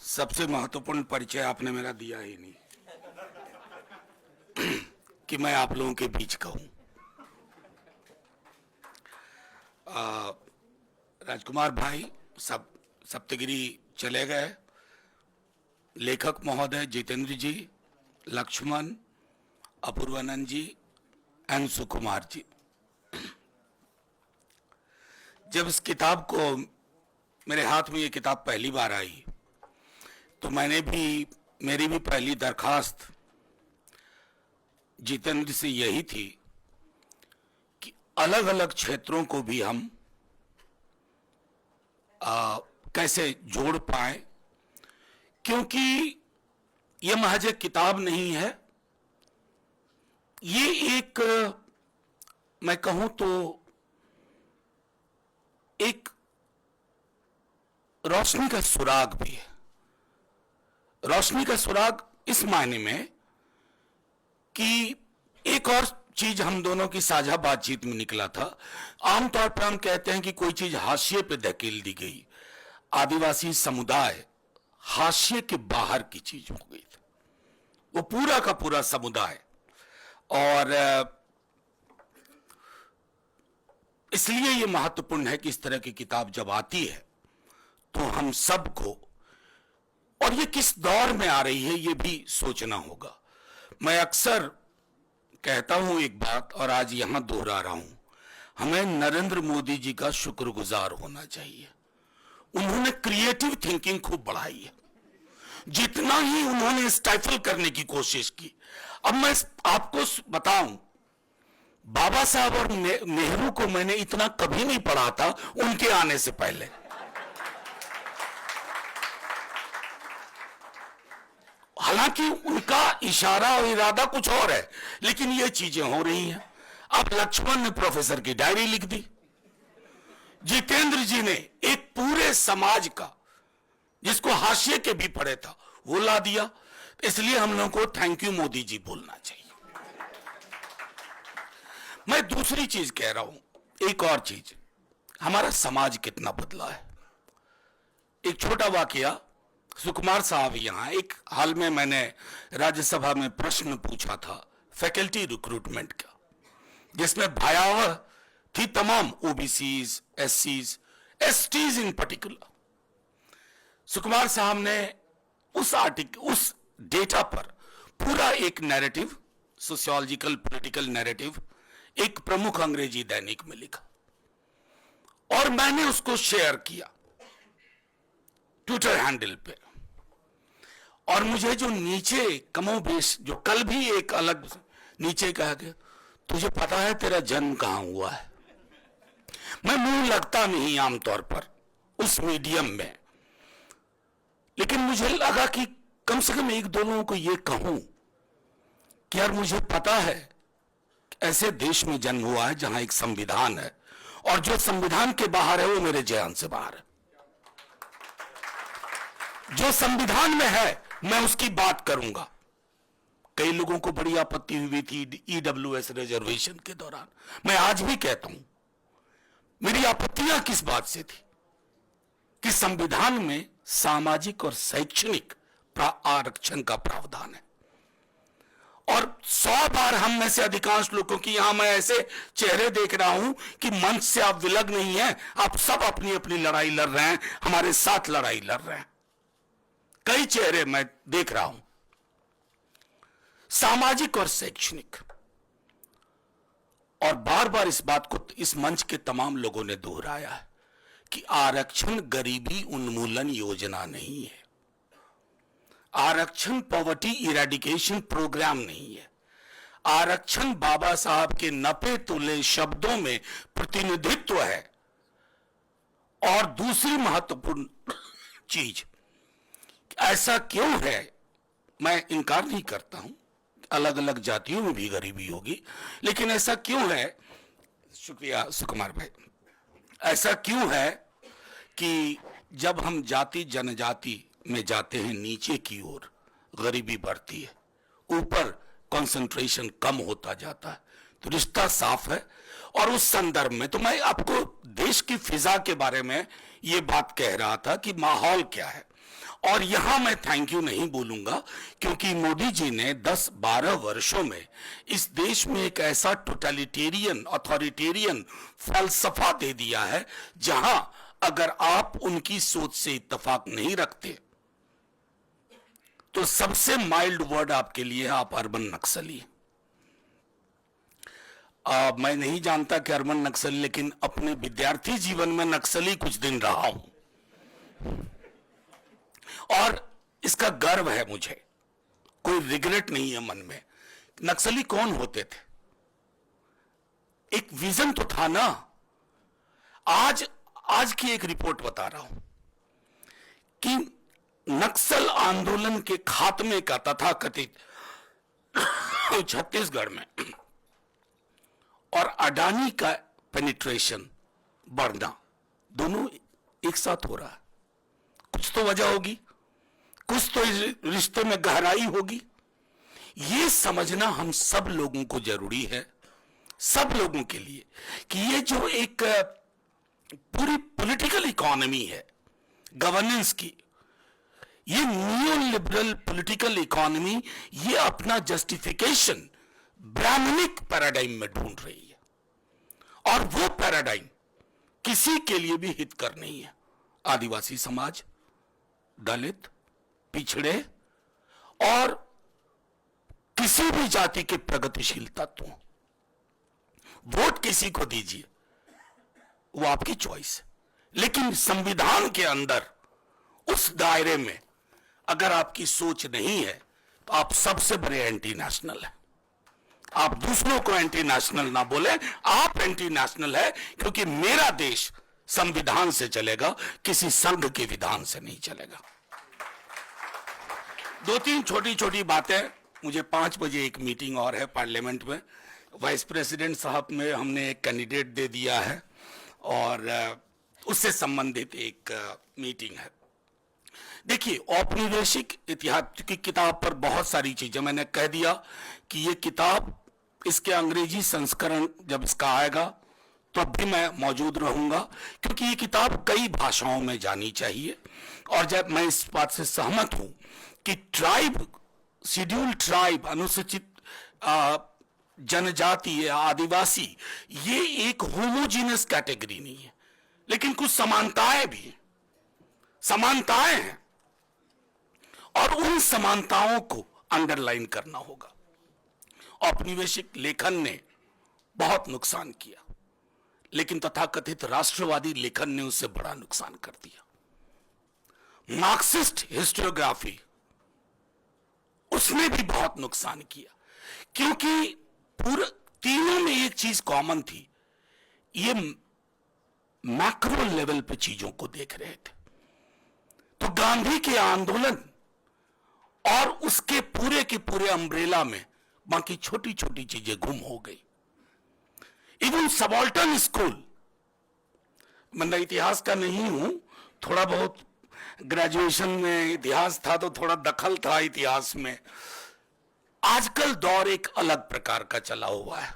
सबसे महत्वपूर्ण परिचय आपने मेरा दिया ही नहीं कि मैं आप लोगों के बीच का हूं। राजकुमार भाई सप्तगिरी चले गए। लेखक महोदय जितेंद्र जी, लक्ष्मण, अपूर्वानंद जी एंड सुकुमार जी। जब इस किताब को मेरे हाथ में ये किताब पहली बार आई तो मेरी भी पहली दरखास्त जितेंद्र से यही थी कि अलग अलग क्षेत्रों को भी हम कैसे जोड़ पाए, क्योंकि यह महज एक किताब नहीं है, ये एक मैं कहूं तो एक रोशनी का सुराग भी है। रोशनी का सुराग इस मायने में कि एक और चीज हम दोनों की साझा बातचीत में निकला था। आमतौर पर हम कहते हैं कि कोई चीज हाशिए पे धकेल दी गई, आदिवासी समुदाय हाशिए के बाहर की चीज हो गई थी, वो पूरा का पूरा समुदाय। और इसलिए ये महत्वपूर्ण है कि इस तरह की किताब जब आती है तो हम सबको, और ये किस दौर में आ रही है ये भी सोचना होगा। मैं अक्सर कहता हूं एक बात और आज यहां दोहरा रहा हूं, हमें नरेंद्र मोदी जी का शुक्रगुजार होना चाहिए। उन्होंने क्रिएटिव थिंकिंग खूब बढ़ाई है, जितना ही उन्होंने स्टाइफल करने की कोशिश की। अब मैं आपको बताऊं, बाबा साहब और नेहरू को मैंने इतना कभी नहीं पढ़ा था उनके आने से पहले। हालांकि उनका इशारा और इरादा कुछ और है, लेकिन ये चीजें हो रही हैं। अब लक्ष्मण ने प्रोफेसर की डायरी लिख दी, जितेंद्र जी ने एक पूरे समाज का जिसको हाशिए के भी पड़े था वो ला दिया। इसलिए हम लोगों को थैंक यू मोदी जी बोलना चाहिए। मैं दूसरी चीज कह रहा हूं, एक और चीज, हमारा समाज कितना बदला है। एक छोटा वाकया, सुकुमार साहब यहां, एक हाल में मैंने राज्यसभा में प्रश्न पूछा था फैकल्टी रिक्रूटमेंट का, जिसमें भयावह थी तमाम ओबीसीज, एससीज, एसटीज इन पर्टिकुलर। सुकुमार साहब ने उस डेटा पर पूरा एक नैरेटिव, सोशियोलॉजिकल पॉलिटिकल नैरेटिव एक प्रमुख अंग्रेजी दैनिक में लिखा और मैंने उसको शेयर किया ट्विटर हैंडल पे। और मुझे जो नीचे कमोबेश, जो कल भी एक अलग नीचे कहा गया, तुझे पता है तेरा जन्म कहां हुआ है। मैं मुंह लगता नहीं आमतौर पर उस मीडियम में, लेकिन मुझे लगा कि कम से कम एक दो लोगों को यह कहूं कि यार मुझे पता है कि ऐसे देश में जन्म हुआ है जहां एक संविधान है, और जो संविधान के बाहर है वो मेरे ध्यान से बाहर है। जो संविधान में है मैं उसकी बात करूंगा। कई लोगों को बड़ी आपत्ति हुई थी ईडब्ल्यूएस रिजर्वेशन के दौरान। मैं आज भी कहता हूं मेरी आपत्तियां किस बात से थी कि संविधान में सामाजिक और शैक्षणिक आरक्षण का प्रावधान है। और 100 बार हम में से अधिकांश लोगों की, यहां मैं ऐसे चेहरे देख रहा हूं कि मंच से आप विलग नहीं हैं, आप सब अपनी अपनी लड़ाई लड़ रहे हैं, हमारे साथ लड़ाई लड़ रहे हैं। कई चेहरे मैं देख रहा हूं, सामाजिक और शैक्षणिक। और बार बार इस बात को इस मंच के तमाम लोगों ने दोहराया है कि आरक्षण गरीबी उन्मूलन योजना नहीं है, आरक्षण पॉवर्टी इरेडिकेशन प्रोग्राम नहीं है, आरक्षण बाबा साहब के नपे तुले शब्दों में प्रतिनिधित्व है। और दूसरी महत्वपूर्ण चीज, ऐसा क्यों है, मैं इनकार नहीं करता हूं, अलग अलग जातियों में भी गरीबी होगी, लेकिन ऐसा क्यों है, शुक्रिया सुकुमार भाई, ऐसा क्यों है कि जब हम जाति जनजाति में जाते हैं नीचे की ओर गरीबी बढ़ती है, ऊपर कंसंट्रेशन कम होता जाता है। तो रिश्ता साफ है। और उस संदर्भ में तो मैं आपको देश की फिजा के बारे में ये बात कह रहा था कि माहौल क्या है। और यहां मैं थैंक यू नहीं बोलूंगा, क्योंकि मोदी जी ने 10-12 वर्षों में इस देश में एक ऐसा टोटलिटेरियन अथॉरिटेरियन फलसफा दे दिया है, जहां अगर आप उनकी सोच से इत्तेफाक नहीं रखते तो सबसे माइल्ड वर्ड आपके लिए है, आप अर्बन नक्सली। मैं नहीं जानता कि अर्बन नक्सली, लेकिन अपने विद्यार्थी जीवन में नक्सली कुछ दिन रहा हूं और इसका गर्व है मुझे, कोई रिग्रेट नहीं है मन में। नक्सली कौन होते थे? एक विजन तो था ना। आज की एक रिपोर्ट बता रहा हूं कि नक्सल आंदोलन के खात्मे का तथाकथित छत्तीसगढ़ में और अडानी का पेनिट्रेशन बढ़ना, दोनों एक साथ हो रहा है। कुछ तो वजह होगी, कुछ तो इस रिश्ते में गहराई होगी। ये समझना हम सब लोगों को जरूरी है, सब लोगों के लिए, कि ये जो एक पूरी पॉलिटिकल इकोनॉमी है गवर्नेंस की, ये नियो लिबरल पॉलिटिकल इकोनॉमी, ये अपना जस्टिफिकेशन ब्राह्मणिक पैराडाइम में ढूंढ रही है, और वो पैराडाइम किसी के लिए भी हितकर नहीं है। आदिवासी समाज, दलित, पिछड़े और किसी भी जाति के प्रगतिशील तत्वों, वोट किसी को दीजिए, वो आपकी चॉइस है, लेकिन संविधान के अंदर उस दायरे में अगर आपकी सोच नहीं है तो आप सबसे बड़े एंटी नेशनल है। आप दूसरों को एंटी नेशनल ना बोले, आप एंटी नेशनल है, क्योंकि मेरा देश संविधान से चलेगा, किसी संघ के विधान से नहीं चलेगा। 2-3 छोटी छोटी बातें। मुझे 5 बजे एक मीटिंग और है पार्लियामेंट में, वाइस प्रेसिडेंट साहब में हमने एक कैंडिडेट दे दिया है और उससे संबंधित एक मीटिंग है। देखिए, औपनिवेशिक इतिहास की किताब पर बहुत सारी चीजें मैंने कह दिया कि ये किताब, इसके अंग्रेजी संस्करण जब इसका आएगा तब भी मैं मौजूद रहूंगा, क्योंकि ये किताब कई भाषाओं में जानी चाहिए। और जब मैं इस बात से सहमत हूं कि ट्राइब, शेड्यूल्ड ट्राइब, अनुसूचित जनजाति या आदिवासी, ये एक होमोजीनियस कैटेगरी नहीं है, लेकिन कुछ समानताएं हैं और उन समानताओं को अंडरलाइन करना होगा। औपनिवेशिक लेखन ने बहुत नुकसान किया, लेकिन तथाकथित राष्ट्रवादी लेखन ने उससे बड़ा नुकसान कर दिया। मार्क्सिस्ट हिस्टोरियोग्राफी, उसने भी बहुत नुकसान किया, क्योंकि पूरे तीनों में एक चीज कॉमन थी, ये मैक्रो लेवल पे चीजों को देख रहे थे। तो गांधी के आंदोलन और उसके पूरे के पूरे अम्ब्रेला में बाकी छोटी छोटी चीजें गुम हो गई। इवन सबाल्टर्न स्कूल, मैं इतिहास का नहीं हूं, थोड़ा बहुत ग्रेजुएशन में इतिहास था तो थोड़ा दखल था इतिहास में। आजकल दौर एक अलग प्रकार का चला हुआ है।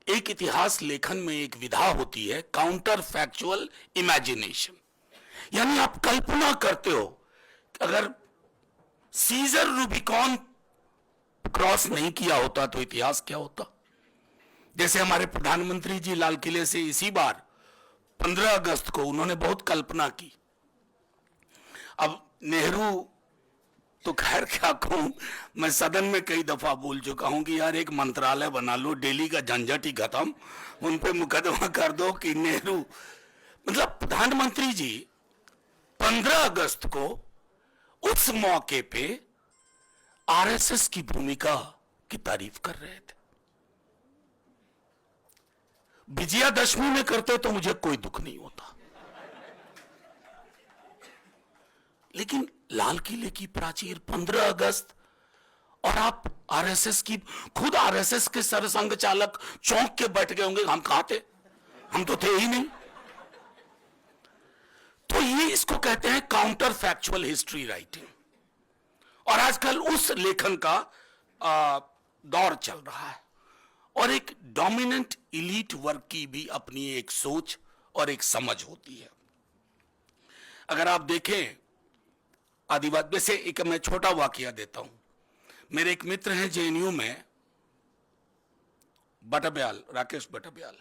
एक इतिहास लेखन में एक विधा होती है काउंटर फैक्चुअल इमेजिनेशन, यानी आप कल्पना करते हो कि अगर सीजर रूबिकॉन क्रॉस नहीं किया होता तो इतिहास क्या होता। जैसे हमारे प्रधानमंत्री जी लाल किले से इसी बार 15 अगस्त को उन्होंने बहुत कल्पना की। अब नेहरू तो खैर क्या कहूं, मैं सदन में कई दफा बोल चुका हूं कि यार एक मंत्रालय बना लो, दिल्ली का झंझट ही खत्म, उन पे मुकदमा कर दो कि नेहरू, मतलब प्रधानमंत्री जी 15 अगस्त को उस मौके पे आरएसएस की भूमिका की तारीफ कर रहे थे। विजयादशमी में करते तो मुझे कोई दुख नहीं होता, लेकिन लाल किले की प्राचीर 15 अगस्त और आप आरएसएस की, खुद आरएसएस के सरसंघ चालक चौंक के बैठ गए होंगे, हम कहां थे, हम तो थे ही नहीं। तो ये इसको कहते हैं काउंटर फैक्चुअल हिस्ट्री राइटिंग, और आजकल उस लेखन का दौर चल रहा है। और एक डोमिनेंट इलीट वर्ग की भी अपनी एक सोच और एक समझ होती है। अगर आप देखें आदिवासी, वैसे एक मैं छोटा वाकया देता हूं। मेरे एक मित्र हैं जेएनयू में, बटब्याल, राकेश बटब्याल।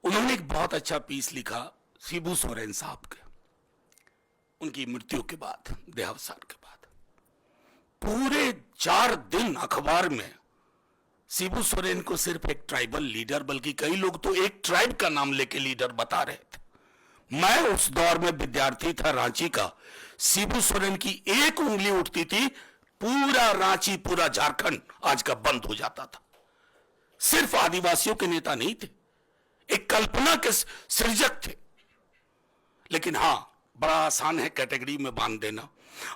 उन्होंने एक बहुत अच्छा पीस लिखा शिबू सोरेन साहब के, उनकी मृत्यु के बाद, देहावसान के बाद। पूरे 4 दिन अखबार में शिबू सोरेन को सिर्फ एक ट्राइबल लीडर, बल्कि कई लोग तो एक ट्राइब का नाम लेके लीडर बता रहे थे। मैं उस दौर में विद्यार्थी था रांची का। शिबू सोरेन की एक उंगली उठती थी, पूरा रांची, पूरा झारखंड आज का बंद हो जाता था। सिर्फ आदिवासियों के नेता नहीं थे, एक कल्पना के सृजक थे। लेकिन हां, बड़ा आसान है कैटेगरी में बांध देना।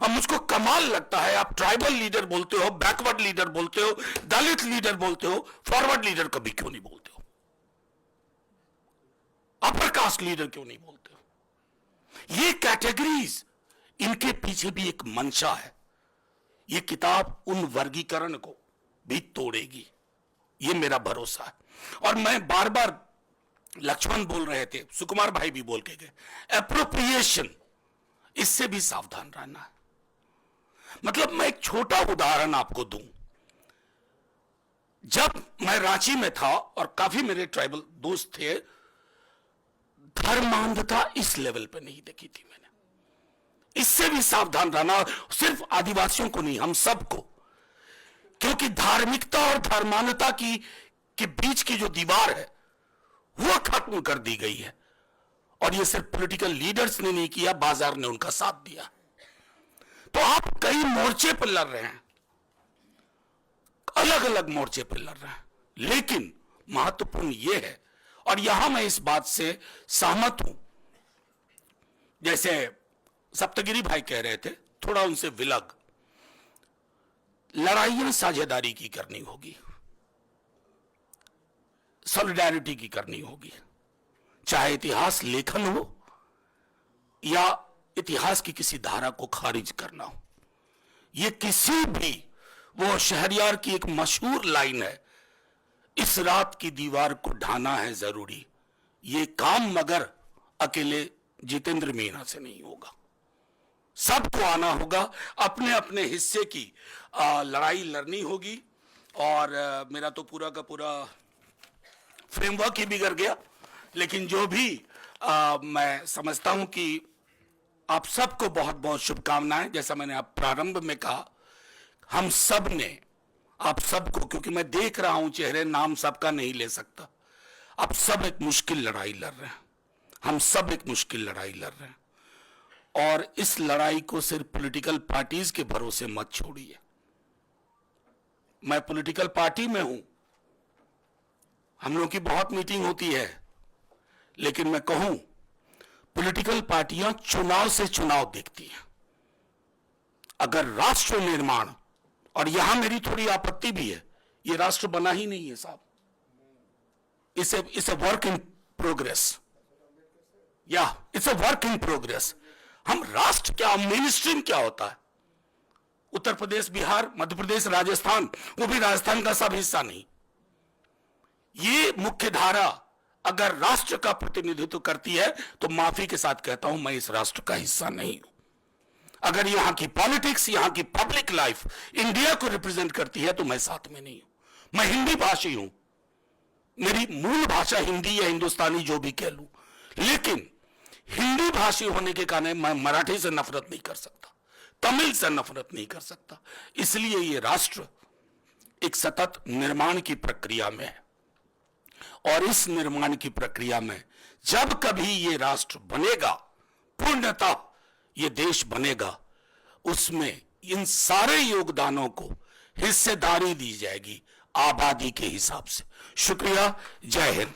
अब मुझको कमाल लगता है, आप ट्राइबल लीडर बोलते हो, बैकवर्ड लीडर बोलते हो, दलित लीडर बोलते हो, फॉरवर्ड लीडर कभी क्यों नहीं बोलते हो? अपर कास्ट लीडर क्यों नहीं बोलते हो? ये कैटेगरीज, इनके पीछे भी एक मंशा है। ये किताब उन वर्गीकरण को भी तोड़ेगी, ये मेरा भरोसा है। और मैं बार बार, लक्ष्मण बोल रहे थे, सुकुमार भाई भी बोल के गए, एप्रोप्रिएशन, इससे भी सावधान रहना है। मतलब मैं एक छोटा उदाहरण आपको दूं। जब मैं रांची में था और काफी मेरे ट्राइबल दोस्त थे, धर्मांधता इस लेवल पे नहीं देखी थी मैंने। इससे भी सावधान रहना, सिर्फ आदिवासियों को नहीं, हम सबको। क्योंकि धार्मिकता और धर्मांधता के बीच की जो दीवार है वो खत्म कर दी गई है। और ये सिर्फ पॉलिटिकल लीडर्स ने नहीं किया, बाजार ने उनका साथ दिया। तो आप कई मोर्चे पर लड़ रहे हैं, अलग अलग मोर्चे पर लड़ रहे हैं, लेकिन महत्वपूर्ण यह है, और यहां मैं इस बात से सहमत हूं, जैसे सप्तगिरी भाई कह रहे थे, थोड़ा उनसे विलग, लड़ाइयां साझेदारी की करनी होगी, सॉलिडारिटी की करनी होगी। चाहे इतिहास लेखन हो या इतिहास की किसी धारा को खारिज करना हो। यह किसी भी, वो शहरयार की एक मशहूर लाइन है, इस रात की दीवार को ढाना है जरूरी, ये काम मगर अकेले जितेंद्र मीना से नहीं होगा। सबको आना होगा, अपने अपने हिस्से की लड़ाई लड़नी होगी। और मेरा तो पूरा का पूरा फ्रेमवर्क ही बिगड़ गया, लेकिन जो भी मैं समझता हूं कि आप सबको बहुत बहुत शुभकामनाएं। जैसा मैंने आप प्रारंभ में कहा, हम सब ने, आप सबको, क्योंकि मैं देख रहा हूं चेहरे, नाम सबका नहीं ले सकता, आप सब एक मुश्किल लड़ाई लड़ रहे हैं, हम सब एक मुश्किल लड़ाई लड़ रहे हैं। और इस लड़ाई को सिर्फ पॉलिटिकल पार्टीज के भरोसे मत छोड़िए। मैं पॉलिटिकल पार्टी में हूं, हम लोगों की बहुत मीटिंग होती है, लेकिन मैं कहूं, पॉलिटिकल पार्टियां चुनाव से चुनाव देखती हैं। अगर राष्ट्र निर्माण, और यहां मेरी थोड़ी आपत्ति भी है, ये राष्ट्र बना ही नहीं है साहब, it's a work in progress, या it's a work in progress. हम राष्ट्र क्या, मेन स्ट्रीम क्या होता है? उत्तर प्रदेश, बिहार, मध्य प्रदेश, राजस्थान, वो भी राजस्थान का सब हिस्सा नहीं। ये मुख्य धारा अगर राष्ट्र का प्रतिनिधित्व करती है, तो माफी के साथ कहता हूं, मैं इस राष्ट्र का हिस्सा नहीं हूं। अगर यहां की पॉलिटिक्स, यहां की पब्लिक लाइफ इंडिया को रिप्रेजेंट करती है, तो मैं साथ में नहीं हूं। मैं हिंदी भाषी हूं, मेरी मूल भाषा हिंदी या हिंदुस्तानी जो भी कह लूं, लेकिन हिंदी भाषी होने के कारण मैं मराठी से नफरत नहीं कर सकता, तमिल से नफरत नहीं कर सकता। इसलिए ये राष्ट्र एक सतत निर्माण की प्रक्रिया में है, और इस निर्माण की प्रक्रिया में जब कभी ये राष्ट्र बनेगा, पूर्णतः ये देश बनेगा, उसमें इन सारे योगदानों को हिस्सेदारी दी जाएगी आबादी के हिसाब से। शुक्रिया, जय हिंद।